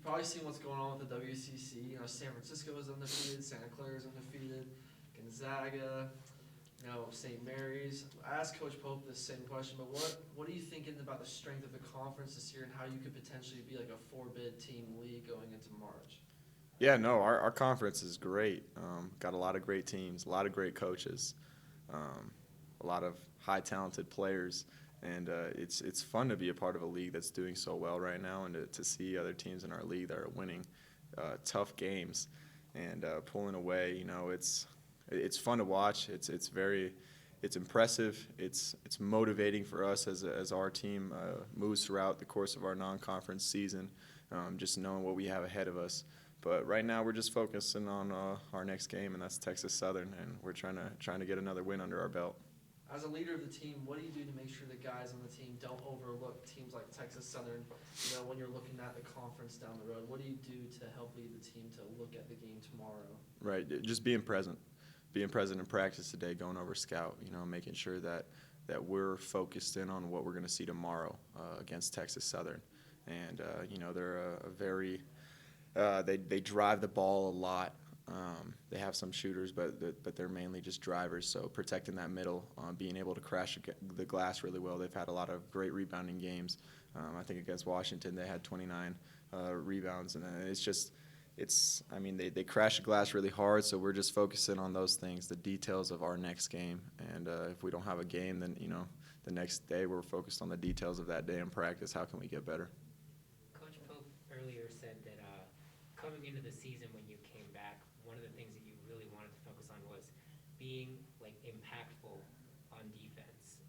you've probably seen what's going on with the WCC. San Francisco is undefeated, Santa Clara is undefeated, Gonzaga, St. Mary's. I asked Coach Pope the same question, but what are you thinking about the strength of the conference this year and how you could potentially be like a four-bid team league going into March? Yeah, no, our conference is great. Got a lot of great teams, a lot of great coaches, a lot of high talented players, and it's fun to be a part of a league that's doing so well right now, and to see other teams in our league that are winning tough games and pulling away. It's fun to watch. It's impressive. It's motivating for us as our team moves throughout the course of our non-conference season, just knowing what we have ahead of us. But right now we're just focusing on our next game, and that's Texas Southern, and we're trying to get another win under our belt. As a leader of the team, what do you do to make sure the guys on the team don't overlook teams like Texas Southern? When you're looking at the conference down the road, what do you do to help lead the team to look at the game tomorrow? Right, just being present in practice today, going over scout. Making sure that we're focused in on what we're going to see tomorrow against Texas Southern, and they're a very they drive the ball a lot. They have some shooters, but they're mainly just drivers. So protecting that middle, being able to crash the glass really well. They've had a lot of great rebounding games. I think against Washington they had 29 rebounds, and they crash the glass really hard. So we're just focusing on those things, the details of our next game. And if we don't have a game, then the next day we're focused on the details of that day in practice. How can we get better? Coach Pope earlier said that coming into the season when you came back, one of the things that you really wanted to focus on was being impactful on defense.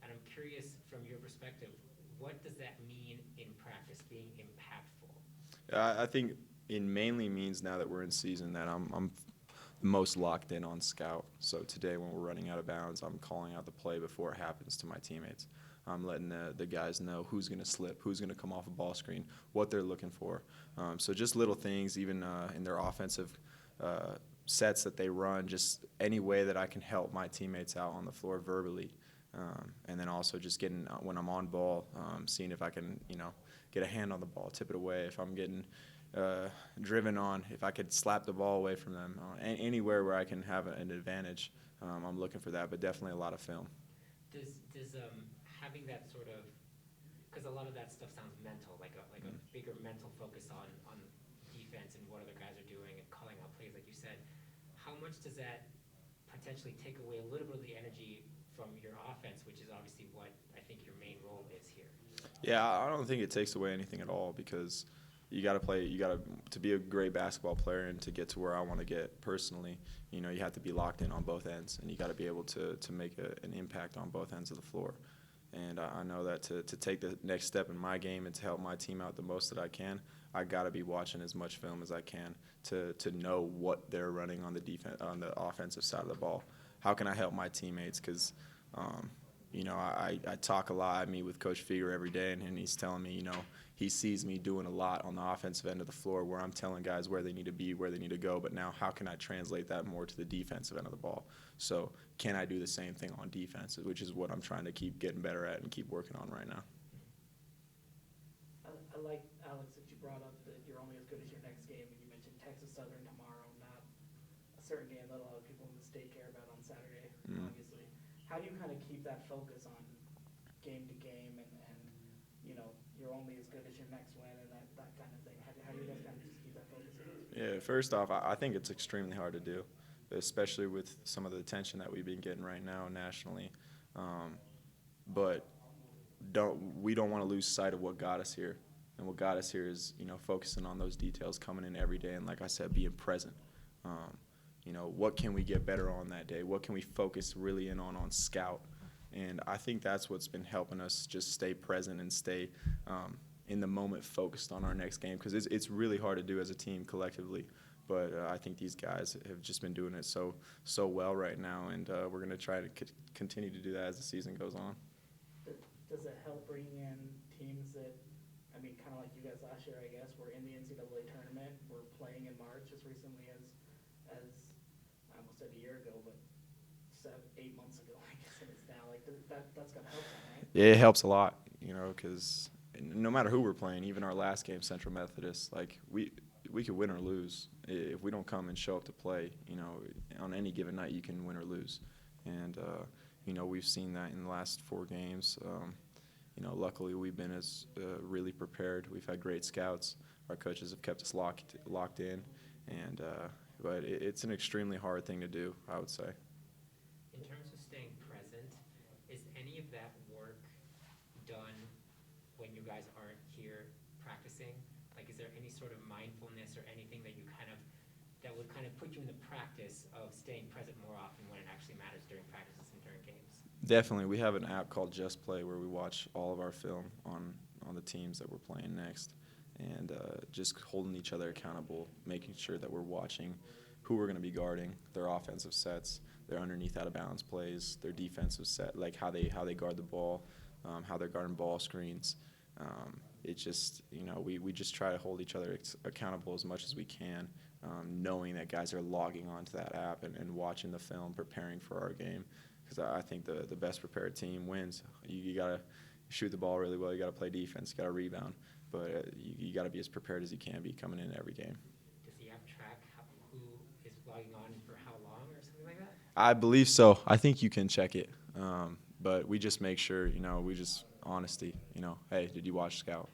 And I'm curious from your perspective, what does that mean in practice, being impactful? I think it mainly means now that we're in season that I'm the most locked in on scout. So today when we're running out of bounds, I'm calling out the play before it happens to my teammates. I'm letting the guys know who's going to slip, who's going to come off a ball screen, what they're looking for. So just little things, even in their offensive sets that they run, just any way that I can help my teammates out on the floor verbally. And then also just getting, when I'm on ball, seeing if I can, get a hand on the ball, tip it away. If I'm getting driven on, if I could slap the ball away from them, anywhere where I can have an advantage, I'm looking for that, but definitely a lot of film. Does having that sort of, because a lot of that stuff sounds mental, like a bigger mental focus on defense and what other guys are doing and calling out plays, like you said, how much does that potentially take away a little bit of the energy from your offense, which is obviously what I think your main role is here? Yeah, I don't think it takes away anything at all, because you got to be a great basketball player and to get to where I want to get personally, you have to be locked in on both ends, and you got to be able to make an impact on both ends of the floor. And I know that to take the next step in my game and to help my team out the most that I can, I got to be watching as much film as I can to know what they're running on the offensive side of the ball. How can I help my teammates? Because I talk a lot. I meet with Coach Feger every day, and he's telling me, he sees me doing a lot on the offensive end of the floor where I'm telling guys where they need to be, where they need to go. But now how can I translate that more to the defensive end of the ball? So can I do the same thing on defense, which is what I'm trying to keep getting better at and keep working on right now. I like, Alex, that you brought up that you're only as good as your next game, and you mentioned Texas Southern tomorrow, not a certain game that a lot of people in the state care about on Saturday, obviously. How do you kind of keep that focus on game to game and you're only as good as your next win and that kind of thing? How do you guys kind of just keep that focus? Yeah, first off, I think it's extremely hard to do, especially with some of the attention that we've been getting right now nationally. But we don't want to lose sight of what got us here. And what got us here is, focusing on those details, coming in every day, and like I said, being present. What can we get better on that day? What can we focus really in on scout? And I think that's what's been helping us just stay present and stay in the moment focused on our next game, because it's really hard to do as a team collectively. But I think these guys have just been doing it so well right now, and we're going to try to continue to do that as the season goes on. Does it help bring in teams that, kind of like you guys last year, I guess, were in the NCAA tournament, were playing in March as recently as I almost said a year ago, but 8 months ago, I guess it is now. That's going to help them, right? Yeah, it helps a lot, because no matter who we're playing, even our last game, Central Methodist, like we could win or lose. If we don't come and show up to play, on any given night you can win or lose. And, we've seen that in the last 4 games. Luckily we've been really prepared. We've had great scouts. Our coaches have kept us locked in. And, but it's an extremely hard thing to do, I would say. In terms of staying present, is any of that work done when you guys aren't here practicing? Like, is there any sort of mindfulness or anything that that would kind of put you in the practice of staying present more often when it actually matters during practices and during games? Definitely. We have an app called Just Play where we watch all of our film on the teams that we're playing next, and just holding each other accountable, making sure that we're watching who we're going to be guarding, their offensive sets, their underneath out-of-bounds plays, their defensive set, like how they guard the ball, how they're guarding ball screens. It's just, we just try to hold each other accountable as much as we can, knowing that guys are logging onto that app and watching the film, preparing for our game. Because I think the best prepared team wins. You got to shoot the ball really well. You got to play defense. You got to rebound. But you got to be as prepared as you can be coming in every game. Does the app track who is logging on for how long or something like that? I believe so. I think you can check it. But we just make sure, honesty, hey, did you watch Scout?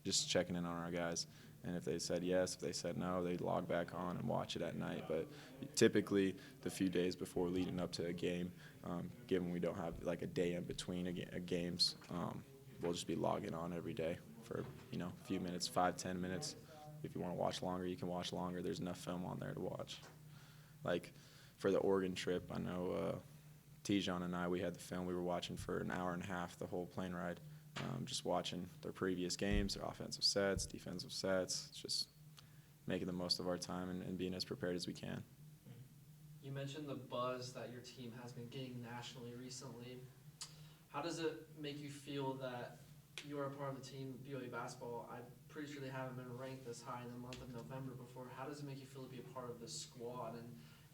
Just checking in on our guys. And if they said yes, if they said no, they'd log back on and watch it at night. But typically the few days before leading up to a game, given we don't have like a day in between games, we'll just be logging on every day for, a few minutes, 5-10 minutes. If you want to watch longer, you can watch longer. There's enough film on there to watch. Like for the Oregon trip, I know Tijon and I, we had the film. We were watching for an hour and a half the whole plane ride. Just watching their previous games, their offensive sets, defensive sets, just making the most of our time and being as prepared as we can. You mentioned the buzz that your team has been getting nationally recently. How does it make you feel that you are a part of the team, BYU basketball? I'm pretty sure they haven't been ranked this high in the month of November before. How does it make you feel to be a part of this squad and,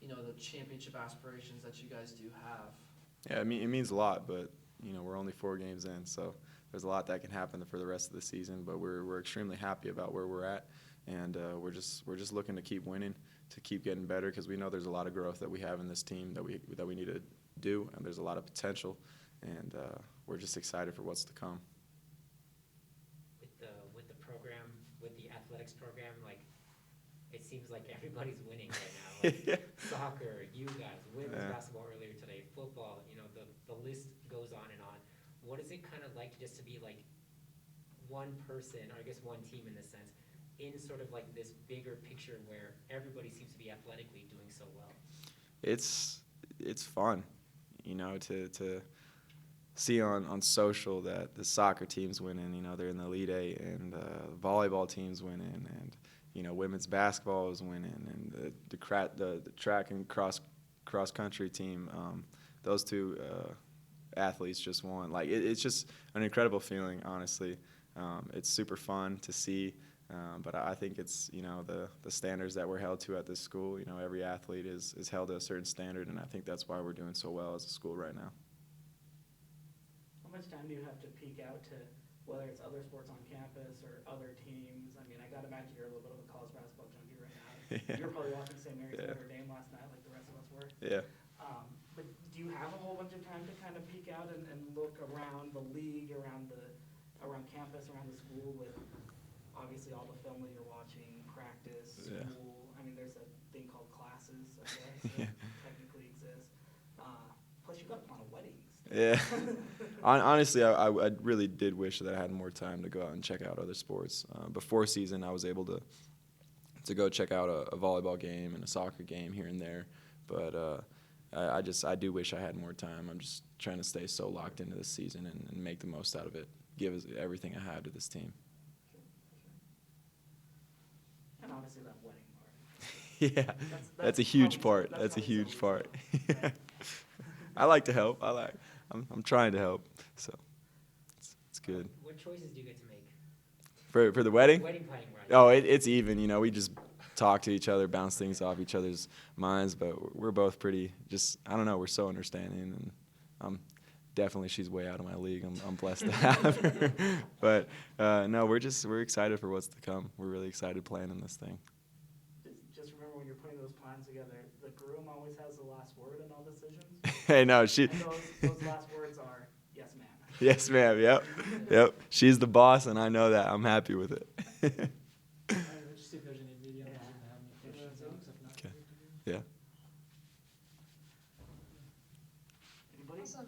the championship aspirations that you guys do have? Yeah, it means a lot, but, we're only 4 games in, so there's a lot that can happen for the rest of the season, but we're extremely happy about where we're at, and we're just looking to keep winning, to keep getting better, because we know there's a lot of growth that we have in this team that we need to do, and there's a lot of potential, and we're just excited for what's to come. With the program, with the athletics program, like it seems like everybody's winning right now. Like soccer, you guys, women's basketball earlier today, football. The list goes on and on. What is it kind of like just to be like one person, or I guess one team in this sense, in sort of like this bigger picture where everybody seems to be athletically doing so well? It's fun, to see on social that the soccer team's winning, they're in the Elite Eight, and the volleyball team's winning, and women's basketball is winning, and the track and cross country team, those 2 athletes just won. Like it's just an incredible feeling, honestly. It's super fun to see, but I think it's the standards that we're held to at this school. Every athlete is held to a certain standard, and I think that's why we're doing so well as a school right now. How much time do you have to peek out to whether it's other sports on campus or other teams? I mean, I gotta imagine you're a little bit of a college basketball junkie right now. Yeah. You're probably watching St. Mary's Yeah. Notre Dame last night like the rest of us were. Yeah. But do you have a whole bunch of time to kind of peek out and look around the league, around campus, around the school with obviously all the film that you're watching, practice, school? Yeah. I mean, there's a thing called classes, I guess, that technically exists. Plus, you got a ton of weddings. Yeah. Honestly, I really did wish that I had more time to go out and check out other sports. Before season, I was able to go check out a volleyball game and a soccer game here and there, but I do wish I had more time. I'm just trying to stay so locked into this season and make the most out of it, give everything I have to this team. And obviously that wedding part. Yeah, that's a huge part. That's a huge part. I like to help. I'm trying to help, so it's good. What choices do you get to make? For the wedding? Wedding planning, right? Oh, it's even. We just talk to each other, bounce things off each other's minds, but we're both pretty I don't know, we're so understanding, and I'm definitely she's way out of my league. I'm blessed to have her. But no, we're excited for what's to come. We're really excited planning this thing. Just remember when you're putting those plans together, the groom always has the last word in all decisions. Hey, no, And those last words are, yes, ma'am. Yes, ma'am. Yep. She's the boss, and I know that. I'm happy with it. All right, let's just see if there's any media members that have any questions, Alex. If not, Okay. we can- Yeah. Anybody? Also,